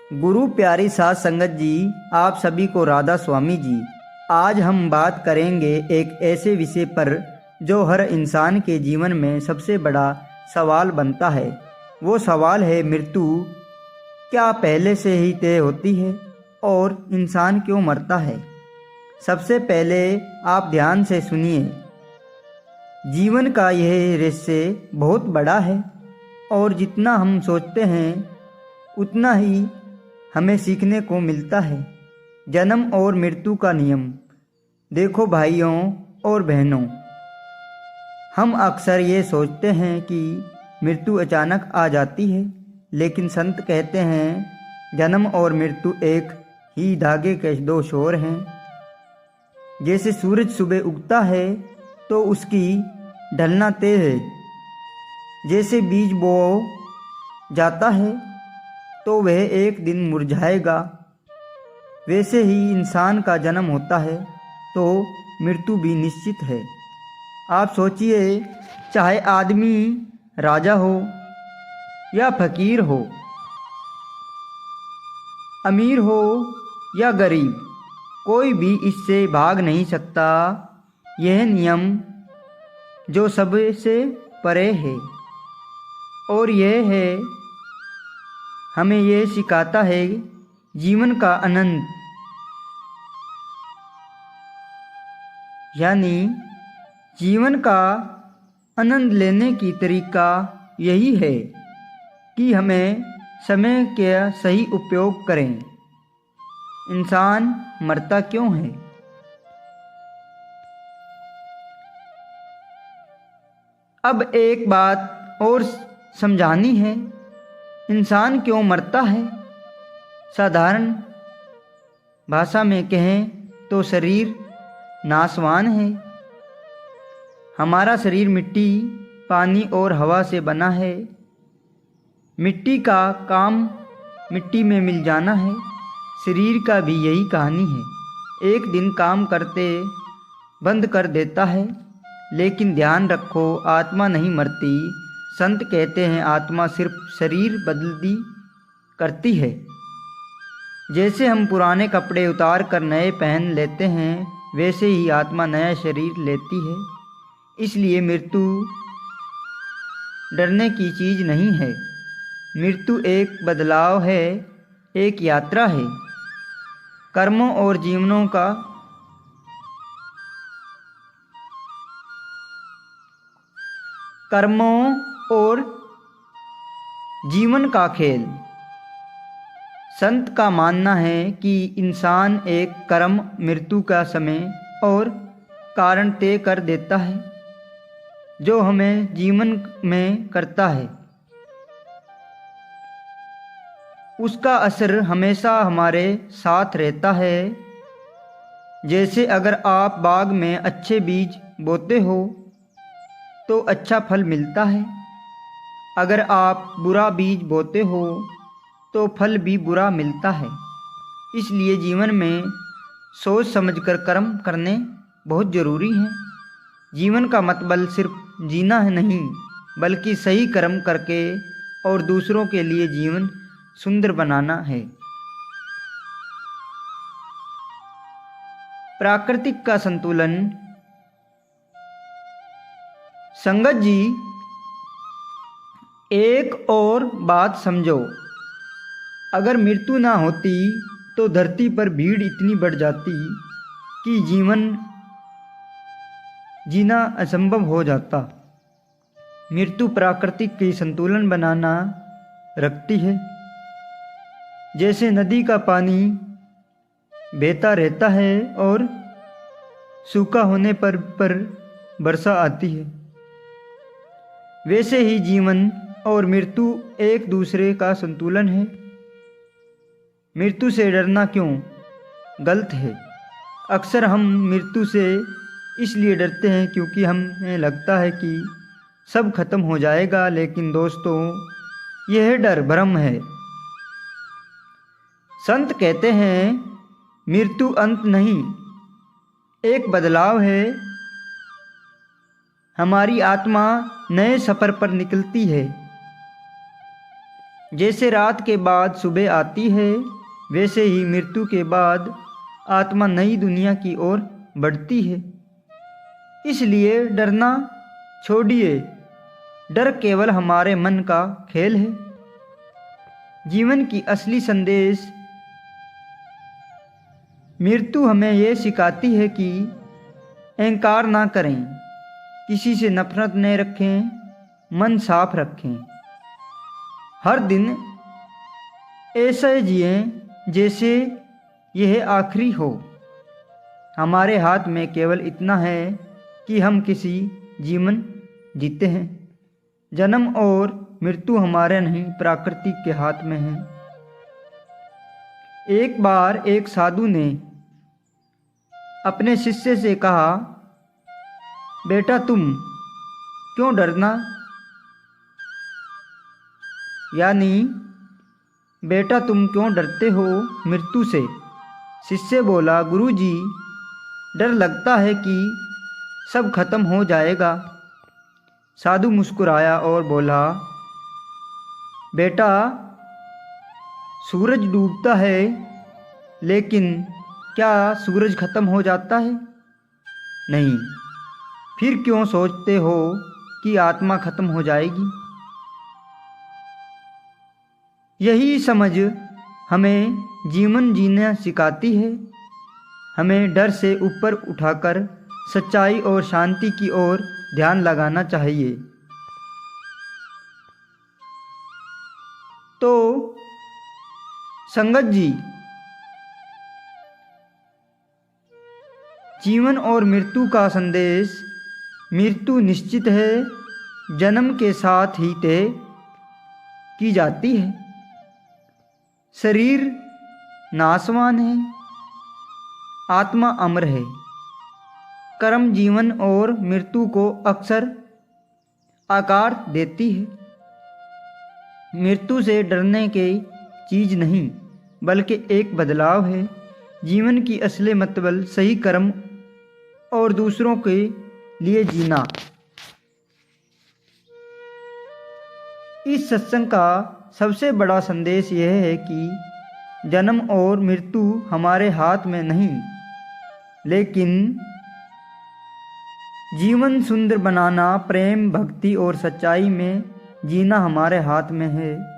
गुरु प्यारी साध संगत जी, आप सभी को राधा स्वामी जी। आज हम बात करेंगे एक ऐसे विषय पर जो हर इंसान के जीवन में सबसे बड़ा सवाल बनता है। वो सवाल है मृत्यु क्या पहले से ही तय होती है और इंसान क्यों मरता है। सबसे पहले आप ध्यान से सुनिए। जीवन का यह रहस्य बहुत बड़ा है और जितना हम सोचते हैं उतना ही हमें सीखने को मिलता है। जन्म और मृत्यु का नियम। देखो भाइयों और बहनों, हम अक्सर ये सोचते हैं कि मृत्यु अचानक आ जाती है, लेकिन संत कहते हैं जन्म और मृत्यु एक ही धागे के दो छोर हैं। जैसे सूरज सुबह उगता है तो उसकी ढलना तय है। जैसे बीज बोया जाता है तो वह एक दिन मुरझाएगा, वैसे ही इंसान का जन्म होता है तो मृत्यु भी निश्चित है। आप सोचिए, चाहे आदमी राजा हो या फकीर हो, अमीर हो या गरीब, कोई भी इससे भाग नहीं सकता। यह नियम जो सबसे परे है और यह है हमें यह सिखाता है जीवन का आनंद, यानी जीवन का आनंद लेने की तरीका यही है कि हमें समय का सही उपयोग करें। इंसान मरता क्यों है? अब एक बात और समझानी है, इंसान क्यों मरता है। साधारण भाषा में कहें तो शरीर नाशवान है। हमारा शरीर मिट्टी, पानी और हवा से बना है। मिट्टी का काम मिट्टी में मिल जाना है। शरीर का भी यही कहानी है। एक दिन काम करते बंद कर देता है, लेकिन ध्यान रखो, आत्मा नहीं मरती। संत कहते हैं आत्मा सिर्फ शरीर बदली करती है। जैसे हम पुराने कपड़े उतार कर नए पहन लेते हैं, वैसे ही आत्मा नया शरीर लेती है। इसलिए मृत्यु डरने की चीज़ नहीं है। मृत्यु एक बदलाव है, एक यात्रा है। कर्मों और जीवनों का जीवन का खेल। संत का मानना है कि इंसान एक कर्म मृत्यु का समय और कारण तय कर देता है जो हमें जीवन में करता है। उसका असर हमेशा हमारे साथ रहता है। जैसे अगर आप बाग में अच्छे बीज बोते हो तो अच्छा फल मिलता है। अगर आप बुरा बीज बोते हो तो फल भी बुरा मिलता है। इसलिए जीवन में सोच समझकर कर्म करने बहुत ज़रूरी है। जीवन का मतलब सिर्फ जीना है नहीं, बल्कि सही कर्म करके और दूसरों के लिए जीवन सुंदर बनाना है। प्राकृतिक का संतुलन। संगत जी, एक और बात समझो, अगर मृत्यु ना होती तो धरती पर भीड़ इतनी बढ़ जाती कि जीवन जीना असंभव हो जाता। मृत्यु प्राकृतिक की संतुलन बनाना रखती है। जैसे नदी का पानी बहता रहता है और सूखा होने पर वर्षा आती है, वैसे ही जीवन और मृत्यु एक दूसरे का संतुलन है। मृत्यु से डरना क्यों गलत है। अक्सर हम मृत्यु से इसलिए डरते हैं क्योंकि हमें लगता है कि सब खत्म हो जाएगा, लेकिन दोस्तों, यह डर भ्रम है। संत कहते हैं मृत्यु अंत नहीं, एक बदलाव है। हमारी आत्मा नए सफ़र पर निकलती है। जैसे रात के बाद सुबह आती है, वैसे ही मृत्यु के बाद आत्मा नई दुनिया की ओर बढ़ती है। इसलिए डरना छोड़िए। डर केवल हमारे मन का खेल है। जीवन की असली संदेश मृत्यु हमें यह सिखाती है कि अहंकार ना करें, किसी से नफरत न रखें, मन साफ रखें। हर दिन ऐसा जिएं जैसे यह आखिरी हो। हमारे हाथ में केवल इतना है कि हम किसी जीवन जीते हैं। जन्म और मृत्यु हमारे नहीं, प्रकृति के हाथ में है। एक बार एक साधु ने अपने शिष्य से कहा, बेटा तुम क्यों डरना, यानी बेटा तुम क्यों डरते हो मृत्यु से। शिष्य बोला, गुरुजी डर लगता है कि सब खत्म हो जाएगा। साधु मुस्कुराया और बोला, बेटा सूरज डूबता है, लेकिन क्या सूरज खत्म हो जाता है? नहीं। फिर क्यों सोचते हो कि आत्मा खत्म हो जाएगी? यही समझ हमें जीवन जीना सिखाती है। हमें डर से ऊपर उठाकर सच्चाई और शांति की ओर ध्यान लगाना चाहिए। तो संगत जी, जीवन और मृत्यु का संदेश, मृत्यु निश्चित है, जन्म के साथ ही तय की जाती है। शरीर नाशवान है, आत्मा अमर है। कर्म जीवन और मृत्यु को अक्सर आकार देती है। मृत्यु से डरने की चीज़ नहीं, बल्कि एक बदलाव है। जीवन की असली मतलब सही कर्म और दूसरों के लिए जीना। इस सत्संग का सबसे बड़ा संदेश यह है कि जन्म और मृत्यु हमारे हाथ में नहीं, लेकिन जीवन सुंदर बनाना, प्रेम, भक्ति और सच्चाई में जीना हमारे हाथ में है।